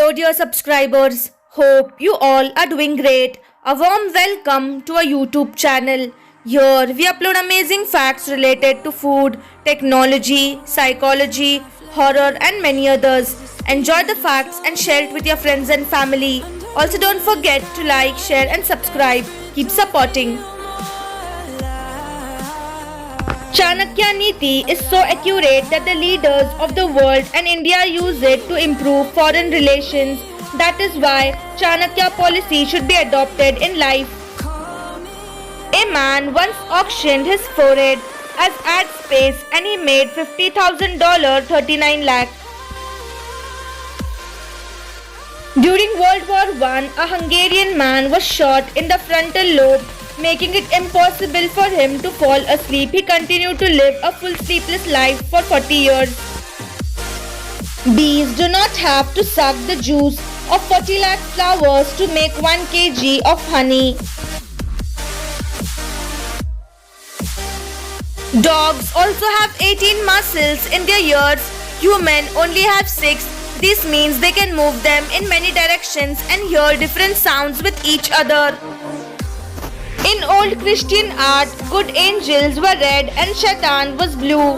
Hello, dear subscribers. Hope you all are doing great. A warm welcome to our YouTube channel. Here we upload amazing facts related to food, technology, psychology, horror, and many others. Enjoy the facts and share it with your friends and family. Also, don't forget to like, share, and subscribe. Keep supporting. Chanakya Niti is so accurate that the leaders of the world and India use it to improve foreign relations. That is why Chanakya policy should be adopted in life. A man once auctioned his forehead as ad space and he made $50,000, 39 lakh. During World War I, a Hungarian man was shot in the frontal lobe, making it impossible for him to fall asleep. He continued to live a full sleepless life for 40 years. Bees do not have to suck the juice of 40 lakh flowers to make 1 kg of honey. Dogs also have 18 muscles in their ears. Humans only have 6. This means they can move them in many directions and hear different sounds with each other. In old Christian art, good angels were red and Shaitan was blue.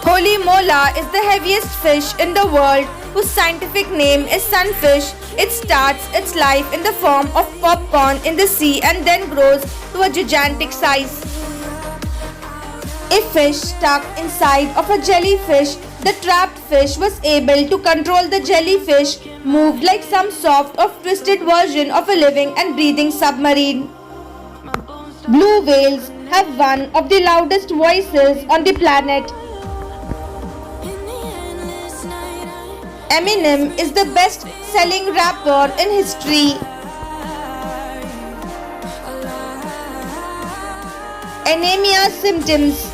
Holy Mola is the heaviest fish in the world, whose scientific name is sunfish. It starts its life in the form of popcorn in the sea and then grows to a gigantic size. A fish stuck inside of a jellyfish, the trapped fish was able to control the jellyfish, moved like some soft or twisted version of a living and breathing submarine. Blue whales have one of the loudest voices on the planet. Eminem is the best-selling rapper in history. Anemia symptoms.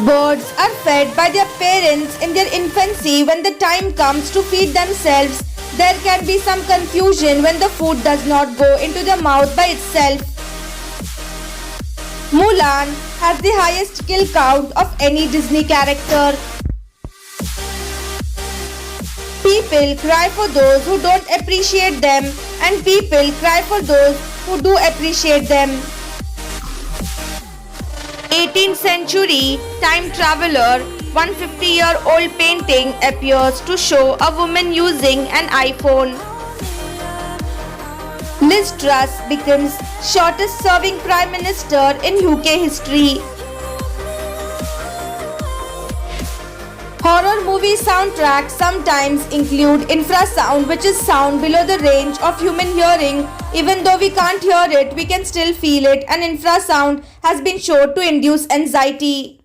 Birds are fed by their parents in their infancy. When the time comes to feed themselves, there can be some confusion when the food does not go into the mouth by itself. Mulan has the highest kill count of any Disney character. People cry for those who don't appreciate them, and people cry for those who do appreciate them. 18th century time traveler 150-year-old painting appears to show a woman using an iPhone. Liz Truss becomes shortest serving Prime Minister in UK history. Horror movie soundtracks sometimes include infrasound, which is sound below the range of human hearing. Even though we can't hear it, we can still feel it, and infrasound has been shown to induce anxiety.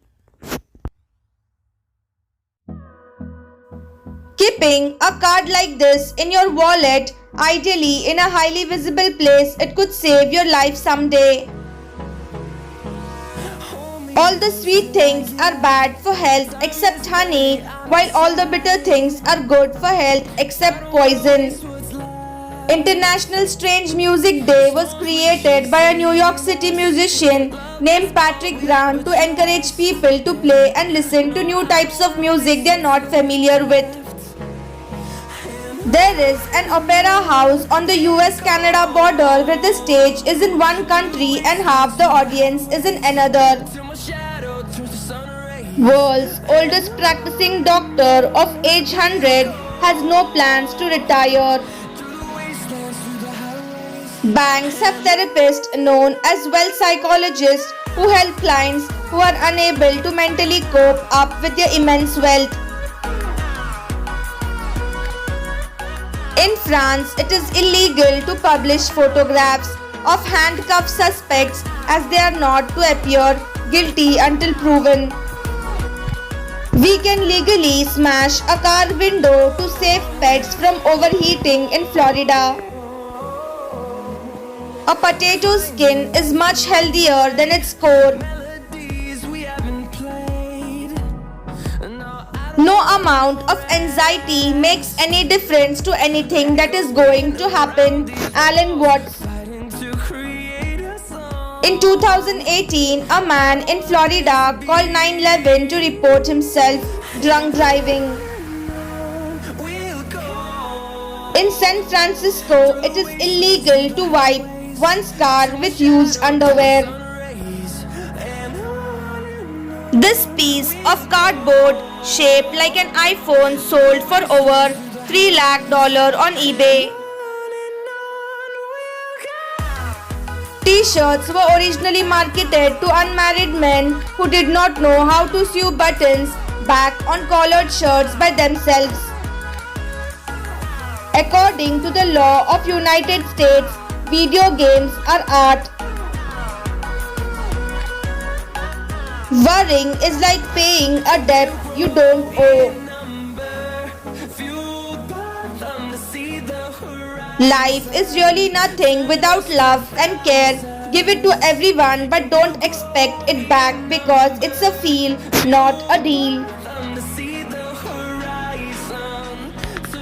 Keeping a card like this in your wallet, ideally in a highly visible place, it could save your life someday. All the sweet things are bad for health except honey, while all the bitter things are good for health except poison. International Strange Music Day was created by a New York City musician named Patrick Grant to encourage people to play and listen to new types of music they are not familiar with. There is an opera house on the US-Canada border where the stage is in one country and half the audience is in another. World's oldest practicing doctor of age 100 has no plans to retire. Banks have therapists known as wealth psychologists who help clients who are unable to mentally cope up with their immense wealth. In France, it is illegal to publish photographs of handcuffed suspects as they are not to appear guilty until proven. We can legally smash a car window to save pets from overheating in Florida. A potato skin is much healthier than its core. No amount of anxiety makes any difference to anything that is going to happen. Alan Watts. In 2018, a man in Florida called 911 to report himself drunk driving. In San Francisco, it is illegal to wipe one's car with used underwear. This piece of cardboard shaped like an iPhone sold for over $3 lakh on eBay. T-shirts were originally marketed to unmarried men who did not know how to sew buttons back on collared shirts by themselves. According to the law of United States, video games are art. Worrying is like paying a debt you don't owe. Life is really nothing without love and care. Give it to everyone, but don't expect it back because it's a feel, not a deal.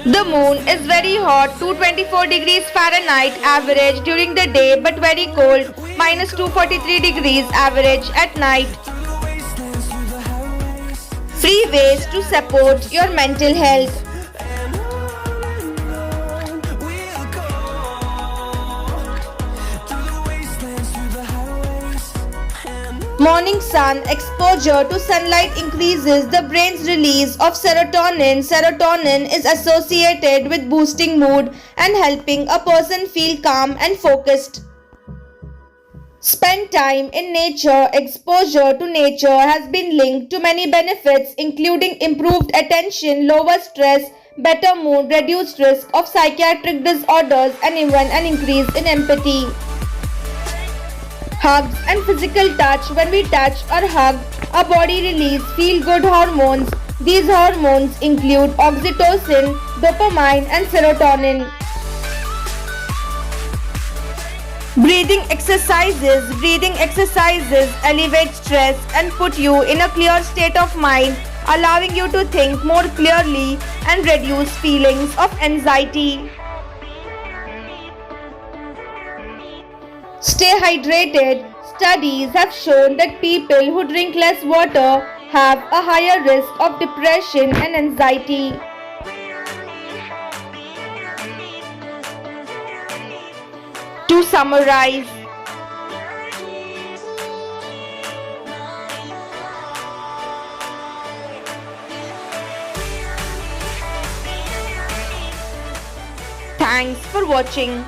The moon is very hot, 224 degrees Fahrenheit average during the day, but very cold, minus 243 degrees average at night. Free ways to support your mental health. Morning sun exposure to sunlight increases the brain's release of serotonin. Serotonin is associated with boosting mood and helping a person feel calm and focused. Spend time in nature. Exposure to nature has been linked to many benefits, including improved attention, lower stress, better mood, reduced risk of psychiatric disorders, and even an increase in empathy. Hugs and physical touch. When we touch or hug, our body releases feel-good hormones. These hormones include oxytocin, dopamine, and serotonin. Breathing exercises. Breathing exercises elevate stress and put you in a clear state of mind, allowing you to think more clearly and reduce feelings of anxiety. Stay hydrated. Studies have shown that people who drink less water have a higher risk of depression and anxiety. To summarize, thanks for watching.